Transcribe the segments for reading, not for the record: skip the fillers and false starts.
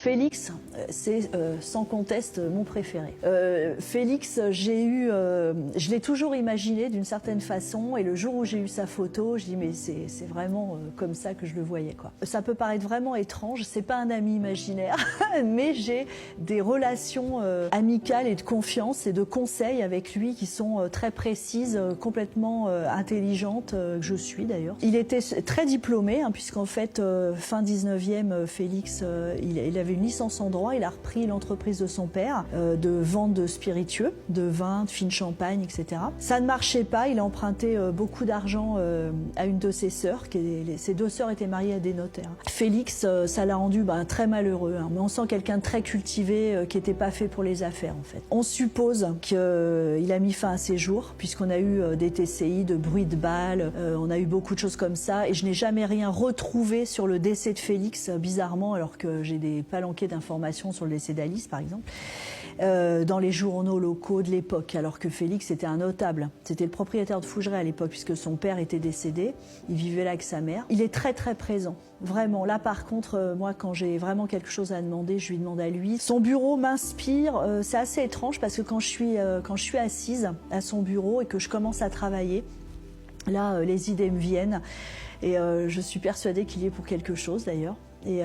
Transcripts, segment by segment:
Félix, c'est sans conteste mon préféré. Félix, je l'ai toujours imaginé d'une certaine façon, et le jour où j'ai eu sa photo, je dis mais c'est vraiment comme ça que je le voyais, quoi. Ça peut paraître vraiment étrange, c'est pas un ami imaginaire, mais j'ai des relations amicales et de confiance et de conseils avec lui qui sont très précises, complètement intelligentes, que je suis d'ailleurs. Il était très diplômé, hein, puisqu'en fait, fin 19e, Félix, il avait une licence en droit, il a repris l'entreprise de son père de vente de spiritueux, de vin, de fine champagne, etc. Ça ne marchait pas, il a emprunté beaucoup d'argent à une de ses sœurs, ses deux sœurs étaient mariées à des notaires. Félix, ça l'a rendu très malheureux, hein, mais on sent quelqu'un de très cultivé qui n'était pas fait pour les affaires en fait. On suppose qu'il a mis fin à ses jours, puisqu'on a eu des TCI, de bruit de balles, on a eu beaucoup de choses comme ça, et je n'ai jamais rien retrouvé sur le décès de Félix, bizarrement, alors que j'ai des palanquets d'informations sur le décès d'Alice, par exemple, dans les journaux locaux de l'époque, alors que Félix était un notable. C'était le propriétaire de Fougeray à l'époque, puisque son père était décédé, il vivait là avec sa mère. Il est très très présent, vraiment. Là par contre, moi quand j'ai vraiment quelque chose à demander, je lui demande à lui. Son bureau m'inspire, c'est assez étrange parce que quand je suis assise à son bureau et que je commence à travailler, là les idées me viennent et je suis persuadée qu'il y est pour quelque chose d'ailleurs. Et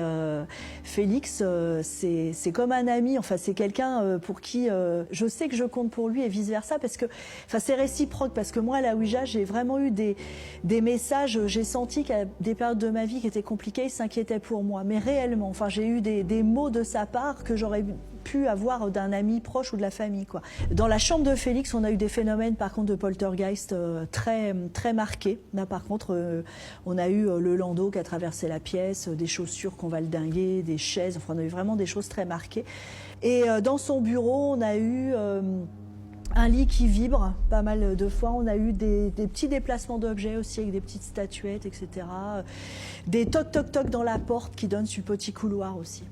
Félix, c'est comme un ami, enfin c'est quelqu'un pour qui je sais que je compte pour lui et vice versa, parce que c'est réciproque, parce que moi à la Ouija j'ai vraiment eu des messages, j'ai senti qu'à des périodes de ma vie qui étaient compliquées, il s'inquiétait pour moi, mais réellement, enfin j'ai eu des mots de sa part que j'aurais pu avoir d'un ami proche ou de la famille, quoi. Dans la chambre de Félix, on a eu des phénomènes par contre de poltergeist très marqués. Là par contre, on a eu le landau qui a traversé la pièce, des chaussures qu'on va le dinguer, des chaises, enfin on a eu vraiment des choses très marquées. Et dans son bureau, on a eu un lit qui vibre pas mal de fois, on a eu des petits déplacements d'objets aussi avec des petites statuettes, etc. Des toc toc toc dans la porte qui donnent sur le petit couloir aussi.